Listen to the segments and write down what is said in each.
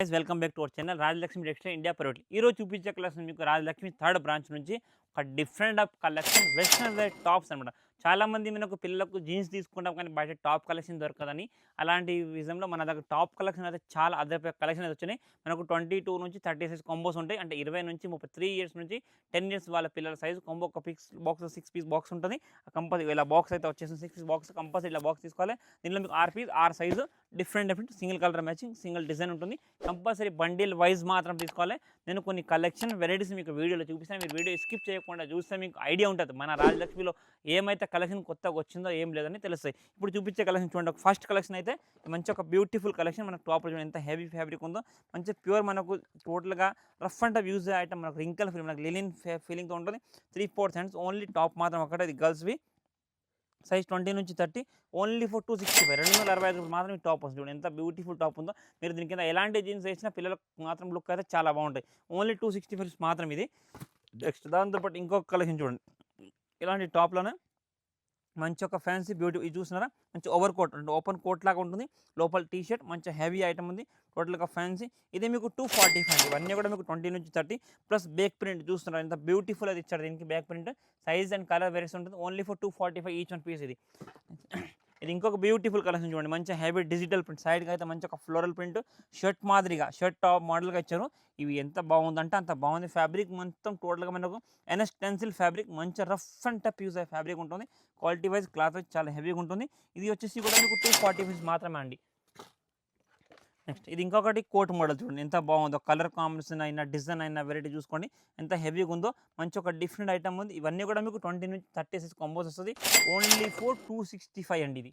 Guys welcome back to our channel Rajalakshmi textile India private. ఈరోజు చూపించే collection మీకు Rajalakshmi third branch నుంచి ఒక different of collection western wear tops అనమాట. చాలామంది మనకు పిల్లలకు జీన్స్ తీసుకుంటాం కానీ బయట టాప్ కలెక్షన్ దొరకదని. అలాంటి విషయంలో మన దగ్గర టాప్ కలెక్షన్ అయితే చాలా అదర్ కలెక్షన్ అయితే వచ్చినాయి. మనకు 22 నుంచి 30 సైజ్ కాంబోస్ ఉంటాయి. అంటే 20 నుంచి 33 ఇయర్స్ నుంచి 10 ఇయర్స్ వాళ్ళ పిల్లల సైజు కాంబో ఒక బాక్స్ 6 పీస్ బాక్స్ ఉంటుంది. కంపల్సరీ ఇలా బాక్స్ అయితే వచ్చేసింది 6 పీస్ బాక్స్ కంపల్సరీ ఇలా బాక్స్ తీసుకోవాలి. దీనిలో మీకు 6 piece 6 size different single colour matching single design ఉంటుంది. కంపల్సరీ బండిల్ వైజ్ మాత్రం తీసుకోవాలి. నేను కొన్ని కలెక్షన్ వెరైటీస్ మీకు వీడియోలో చూపిస్తాను. మీరు వీడియో స్కిప్ చేయకుండా చూస్తే మీకు ఐడియా ఉంటుంది మన రాజలక్ష్మిలో ఏమైతే కలెక్షన్ కొత్తగా వచ్చిందో ఏం లేదని తెలుస్తాయి. ఇప్పుడు చూపించే కలెక్షన్ చూడండి. ఫస్ట్ కలెక్షన్ అయితే మంచి ఒక బ్యూటిఫుల్ కలెక్షన్. మనకు టాప్ చూడండి ఎంత హెవీ ఫ్యాబ్రిక్ ఉందో. మంచి ప్యూర్ మనకు టోటల్గా రఫ్ అండ్ యూజ్ ఐటమ్ మనకు రింకల్ ఫీల్ మనకు లినిన్ ఫీలింగ్తో ఉంటుంది. 3/4 హ్యాండ్స్ ఓన్లీ టాప్ మాత్రం ఒకటే. ఇది గర్ల్స్వి సైజ్ 20 నుంచి 30 ఓన్లీ ఫర్ 265 265 మాత్రం ఈ టాప్ వస్తుంది. చూడండి ఎంత బ్యూటిఫుల్ టాప్ ఉందో. మీరు దీని కింద ఎలాంటి జీన్స్ వేసినా పిల్లలకు మాత్రం లుక్ అయితే చాలా బాగుంటాయి. ఓన్లీ 265 మాత్రం ఇది. నెక్స్ట్ దాంతోపాటు ఇంకొక కలెక్షన్ చూడండి. ఇలాంటి టాప్లోనే మంచి ఒక ఫ్యాన్సీ బ్యూటీ ఇది చూస్తున్నారా. మంచి ఓవర్ కోట్ అంటే ఓపెన్ కోట్ లాగా ఉంటుంది. లోపల టీ షర్ట్ మంచి హెవీ ఐటమ్ ఉంది. టోటల్గా ఫ్యాన్సీ ఇది మీకు 245. ఇవన్నీ కూడా మీకు 20 నుంచి 30 ప్లస్ బ్యాక్ ప్రింట్ చూస్తున్నారు ఎంత బ్యూటిఫుల్ అది ఇచ్చారు. దీనికి back print size and colour various ఉంటుంది. Only for 245 each one piece ఇది. ఇది ఇంకొక బ్యూటిఫుల్ కలెక్షన్ చూడండి. మంచి హెవీ డిజిటల్ ప్రింట్ సైడ్గా అయితే మంచి ఒక ఫ్లోరల్ ప్రింట్ షర్ట్ మాదిరిగా షర్ట్ టాప్ మోడల్గా ఇచ్చారు. ఇవి ఎంత బాగుందంటే అంత బాగుంది. ఫ్యాబ్రిక్ మొత్తం టోటల్గా మనకు ఎన్ఎస్ టెన్సిల్ ఫ్యాబ్రిక్ మంచి రఫ్ అండ్ టఫ్ యూజ్ అయ్యే ఫ్యాబ్రిక్ ఉంటుంది. క్వాలిటీ వైజ్ క్లాత్ వైజ్ చాలా హెవీగా ఉంటుంది. ఇది వచ్చేసి కూడా మీకు 245 మాత్రమే అండి. నెక్స్ట్ ఇది ఇంకొకటి కోట్ మోడల్ చూడండి ఎంత బాగుందో. కలర్ కాంబినేషన్ అయినా డిజైన్ అయినా వెరైటీ చూసుకోండి ఎంత హెవీగా ఉందో. మంచి ఒక డిఫరెంట్ ఐటమ్ ఉంది. ఇవన్నీ కూడా మీకు 20 నుంచి 30 సైజ్ కాంబోస్ వస్తుంది. ఓన్లీ ఫర్ 265 అండి ఇది.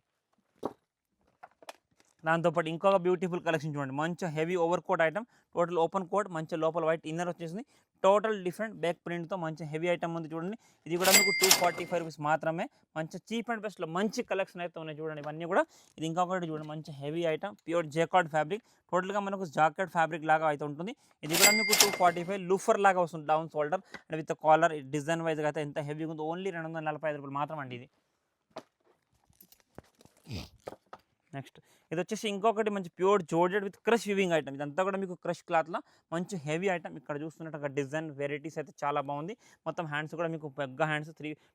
దాంతోపాటు ఇంకొక బ్యూటిఫుల్ కలెక్షన్ చూడండి. మంచి heavy overcoat item total open coat మంచి లోపల వైట్ ఇన్నర్ వచ్చేసింది. టోటల్ డిఫరెంట్ బ్యాక్ ప్రింట్తో మంచి హెవీ ఐటమ్ ఉంది చూడండి. ఇది కూడా మీకు 245 రూపీస్ మాత్రమే. మంచి చీప్ అండ్ బెస్ట్లో మంచి కలెక్షన్ అయితే ఉన్నాయి చూడండి. ఇవన్నీ కూడా ఇది ఇంకొకటి చూడండి. మంచి heavy item pure jacquard fabric టోటల్గా మనకు జాకెట్ ఫ్యాబ్రిక్ లాగా అయితే ఉంటుంది. ఇది కూడా మీకు 245 లూఫర్ లాగా వస్తుంది. Down shoulder and with collar design వైజ్గా అయితే ఎంత హెవీగా ఉందో. ఓన్లీ 245 రూపాయలు మాత్రం అండి ఇది. నెక్స్ట్ ఇది వచ్చేసి ఇంకొకటి మంచి pure georgette with crush weaving item. ఇదంతా కూడా మీకు క్రష్ క్లాత్లో మంచి హెవీ ఐటమ్. ఇక్కడ చూస్తున్నట్టు డిజైన్ వెరైటీస్ అయితే చాలా బాగుంది. మొత్తం హ్యాండ్స్ కూడా మీకు బెగ్గ హ్యాండ్స్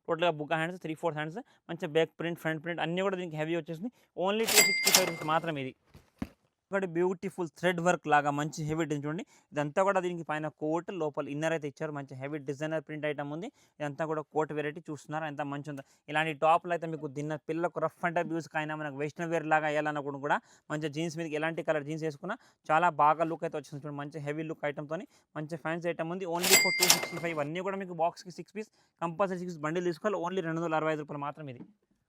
టోటల్గా బుగ్గ హ్యాండ్స్ 3/4 హ్యాండ్స్ మంచి బ్యాక్ ప్రింట్ ఫ్రంట్ ప్రింట్ అన్నీ కూడా దీనికి హెవీ వచ్చేసింది. ఓన్లీ 265 రూపీస్ మాత్రం ఇది. ఒకటి బ్యూటిఫుల్ థ్రెడ్ వర్క్ లాగా మంచి హెవీ డిజైన్ చూడండి. ఇదంతా కూడా దీనికి పైన కోట్ లోపల ఇన్నర్ అయితే ఇచ్చారు. మంచి హెవీ డిజైనర్ ప్రింట్ ఐటమ్ ఉంది. ఇదంతా కూడా కోట్ వెరైటీ చూస్తున్నారు ఎంత మంచి ఉందో. ఇలాంటి టాప్లు అయితే మీకు పిల్లలకు రఫ్ అండ్ టఫ్ యూస్కి అయినా మనకు వెస్టర్న్ వేర్ లాగా వేయాలన్నప్పుడు కూడా మంచి జీన్స్ మీదకి ఎలాంటి కలర్ జీన్స్ వేసుకున్నా చాలా బాగా లుక్ అయితే వచ్చింది చూడండి. మంచి హెవీ లుక్ ఐటమ్తో మంచి ఫ్యాన్సీ ఐటమ్ ఉంది. Only for 265. అన్నీ కూడా మీకు బాక్స్కి 6 పీస్ కంపల్సరీ 6 పీస్ బండిల్ తీసుకోవాలి. ఓన్లీ 265 రూపాయలు మాత్రం ఇది.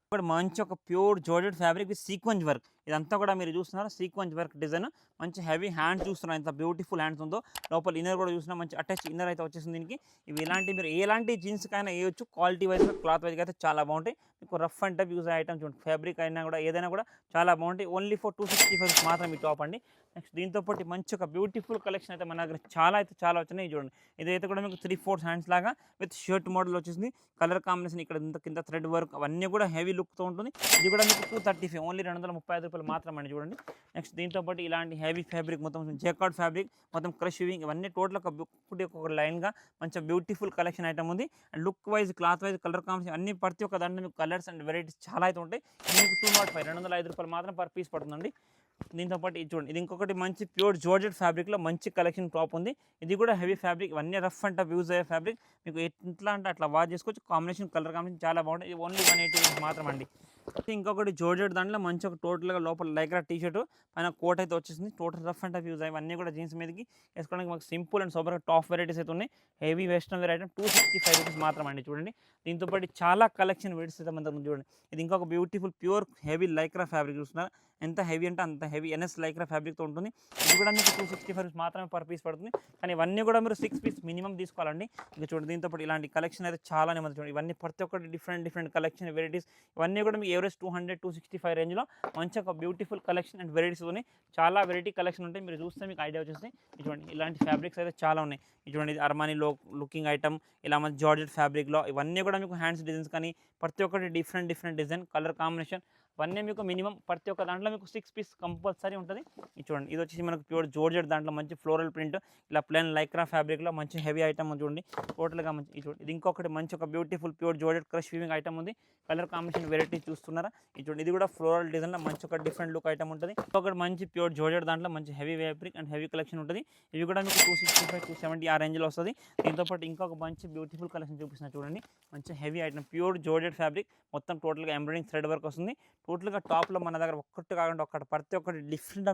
ఇక్కడ మంచి ఒక pure georgette fabric with sequence work. ఇదంతా కూడా మీరు చూస్తున్నారు సీక్వెన్స్ వర్క్ డిజైన్. మంచి హెవీ హ్యాండ్స్ చూస్తున్నారు ఎంత బ్యూటిఫుల్ హ్యాండ్స్ ఉందో. లోపల ఇన్నర్ కూడా చూసినా మంచి అటాచ్ ఇన్నర్ అయితే వచ్చేసింది దీనికి. ఇవి ఇలాంటి మీరు ఎలాంటి జీన్స్కైనా వేయొచ్చు. క్వాలిటీ వైజ్గా క్లాత్ వైజ్గా అయితే చాలా బాగుంటాయి. మీకు rough and tough use item చూడండి. ఫ్యాబ్రిక్ అయినా కూడా ఏదైనా కూడా చాలా బాగుంటాయి. ఓన్లీ ఫర్ 265 మాత్రం ఈ టాప్ అండి. నెక్స్ట్ దీంతో పాటు మంచి ఒక బ్యూటిఫుల్ కలెక్షన్ అయితే మన దగ్గర చాలా వచ్చినాయి చూడండి. ఇదైతే కూడా మీకు 3/4 హ్యాండ్స్ లాగా విత్ షర్ట్ మోడల్ వచ్చేసింది. కలర్ కాంబినేషన్ ఇక్కడ కింద థ్రెడ్ వర్క్ అవన్నీ కూడా హెవీ లుక్తో ఉంటుంది. ఇది కూడా మీకు 235 ఓన్లీ 235 రూపాయలు మాత్రం అండి చూడండి. నెక్స్ట్ దీంతో పాటు ఇలాంటి హెవీ ఫ్యాబ్రిక్ మొత్తం జేకార్డ్ ఫ్యాబ్రిక్ మొత్తం క్రష్ వివింగ్ ఇవన్నీ టోటల్ ఒక లైన్గా మంచి బ్యూటిఫుల్ కలెక్షన్ ఐటమ్ ఉంది. And look wise cloth wise colour combination అన్ని ప్రతి ఒక్క దాంట్లో మీకు కలర్స్ అండ్ వెరైటీస్ చాలా అయితే ఉంటాయి. మీకు 205 205 రూపాయలు మాత్రం పర్ పీస్ పడుతుందండి. దీంతో పాటు ఇది చూడండి. ఇది ఇంకొకటి మంచి ప్యూర్ జార్జెట్ ఫ్యాబ్రిక్లో మంచి కలెక్షన్ టాప్ ఉంది. ఇది కూడా హెవీ ఫ్యాబ్రిక్. ఇవన్నీ రఫ్ అండ్ టఫ్ యూజ్ అయ్యే ఫ్యాబ్రిక్. మీకు ఎట్లా అంటే అట్లా వాష్ చేసుకోవచ్చు. కాంబినేషన్ కలర్ కాంబినేషన్ చాలా బాగుంటుంది. ఇది ఓన్లీ 180 రూపీస్ మాత్రం అండి. ఇంకొకటి జోర్జెట్ దాంట్లో మంచి ఒక టోటల్గా లోపల లైక్రా టీ షర్ట్ పైన కోట్ అయితే వచ్చేసింది. Total rough and tough use అయ్యి కూడా జీన్స్ మీదకి వేసుకోవడానికి మాకు సింపుల్ అండ్ సూపర్గా టాప్ వెరైటీస్ అయితే ఉన్నాయి. Heavy western wear item 265 rupees మాత్రం అండి చూడండి. దీంతో పాటు చాలా కలెక్షన్ వెరైటీస్ అయితే మన దగ్గర చూడండి. ఇది ఇంకొక beautiful pure heavy Lycra fabric చూస్తున్నారు. ఎంత హెవీ అంటే అంత హెవీ ఎన్ఎస్ లైక్రా ఫ్యాబ్రిక్తో ఉంటుంది. ఇది కూడా మీకు 265 రూపీస్ మాత్రమే పర్ పీస్ పడుతుంది. కానీ ఇవన్నీ కూడా మీరు 6 పీస్ మినిమం తీసుకోవాలండి. ఇంకా చూడండి దీంతో పాటు ఇలాంటి కలెక్షన్ అయితే చాలానే మంది చూడండి. ఇవన్నీ ప్రతి ఒక్కటి డిఫరెంట్ కలెక్షన్ వెరైటీస్. ఇవన్నీ కూడా మీకు ఎవరేజ్ 200-265 రేంజ్లో మంచి ఒక బ్యూటిఫుల్ కలెక్షన్ అండ్ వెరైటీస్ ఉన్నాయి. చాలా వెరైటీ కలెక్షన్ ఉంటాయి. మీరు చూస్తే మీకు ఐడియా వచ్చేసి చూడండి. ఇలాంటి ఫ్యాబ్రిక్స్ అయితే చాలా ఉన్నాయి. చూడండి అర్మానీ లుకింగ్ ఐటమ్ ఇలా మంచి జార్జెట్ ఫ్యాబ్రిక్లో ఇవన్నీ కూడా మీకు హ్యాండ్స్ డిజైన్స్ కానీ ప్రతి ఒక్కటి డిఫరెంట్ డిజైన్ కలర్ కాంబినేషన్ అవన్నీ మీకు మినిమం ప్రతి ఒక్క దాంట్లో మీకు 6 పీస్ కంపల్సరీ ఉంటుంది. ఇది చూడండి, ఇది వచ్చేసి మనకు ప్యూర్ జార్జెట్ దాంట్లో మంచి ఫ్లోరల్ ప్రింట్, ఇలా ప్లెయిన్ లైక్రా ఫ్యాబ్రిక్లో మంచి హెవీ ఐటమ్ చూడండి. టోటల్గా మంచి ఇది చూడండి, ఇది ఇంకొకటి మంచి ఒక beautiful pure georgette crush weaving item ఉంది. కలర్ కాంబినేషన్ వెరైటీ చూస్తున్నారా, ఇది చూడండి, ఇది కూడా ఫ్లోరల్ డిజైన్లో మంచి ఒక డిఫరెంట్ లుక్ ఐటమ్ ఉంటుంది. ఒకటి మంచి ప్యూర్ జార్జెట్ దాంట్లో మంచి heavy fabric and heavy collection ఉంటుంది. ఇవి కూడా మీకు 265 270 ఆ రేంజ్లో వస్తుంది. దీంతో పాటు ఇంకొక మంచి బ్యూటిఫుల్ కలెక్షన్ చూపిస్తున్నా చూడండి, మంచి heavy item pure georgette fabric, మొత్తం టోటల్గా ఎంబ్రాయిడింగ్ థ్రెడ్ వర్క్ వస్తుంది. టోటల్గా టాప్లో మన దగ్గర ఒక్కటి కాకుండా ఒక్కటి ప్రతి ఒక్కటి డిఫరెంట్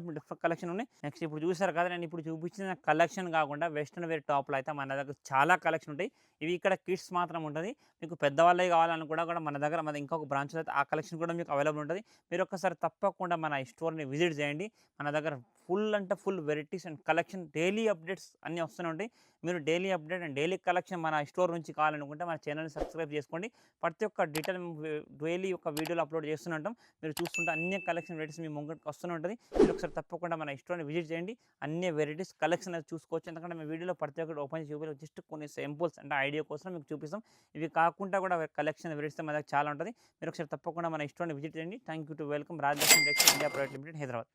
కలెక్షన్ ఉన్నాయి. నెక్స్ట్ ఇప్పుడు చూసారు కదా, నేను ఇప్పుడు చూపించిన కలెక్షన్ కాకుండా వెస్ట్రన్ వేర్ టాప్లో అయితే మన దగ్గర చాలా కలెక్షన్ ఉంటాయి. ఇవి ఇక్కడ కిడ్స్ మాత్రం ఉంటుంది. మీకు పెద్దవాళ్ళే కావాలని కూడా మన దగ్గర ఇంకొక బ్రాంచ్లో అయితే ఆ కలెక్షన్ కూడా మీకు అవైలబుల్ ఉంటుంది. మీరు ఒక్కసారి తప్పకుండా మన స్టోర్ని విజిట్ చేయండి. మన దగ్గర ఫుల్ అంటే full varieties and collection daily updates అన్నీ వస్తూనే ఉంటాయి. మీరు daily update and daily collection మన స్టోర్ నుంచి కావాలనుకుంటే మన ఛానల్ని సబ్స్క్రైబ్ చేసుకోండి. ప్రతి ఒక్క డీటెయిల్ డైలీ ఒక వీడియోలో అప్లోడ్ చేస్తూనే ఉంటాం. మీరు చూస్తుంటే అన్ని కలెక్షన్ వెరైటీస్ మీ ముంగటికి వస్తూనే ఉంటుంది. మీరు ఒకసారి తప్పకుండా మన స్టోర్ని విజిట్ చేయండి. అన్ని వెరైటీస్ కలెక్షన్ అయితే చూసుకోవచ్చు. ఎందుకంటే మీ వీడియోలో ప్రతి ఒక్కటి ఓపెన్ చేసి చూపించాలి, జస్ట్ కొన్ని సింపుల్స్ అంటే ఐడియా కోసం మీకు చూపిస్తాం. ఇవి కాకుండా కూడా కలెక్షన్ వెరైటీస్ మన దగ్గర చాలా ఉంటుంది. మీరు ఒకసారి తప్పకుండా మన స్టోర్ని విజిట్ చేయండి. Thank you to welcome Rajalakshmi textiles India private limited, Hyderabad.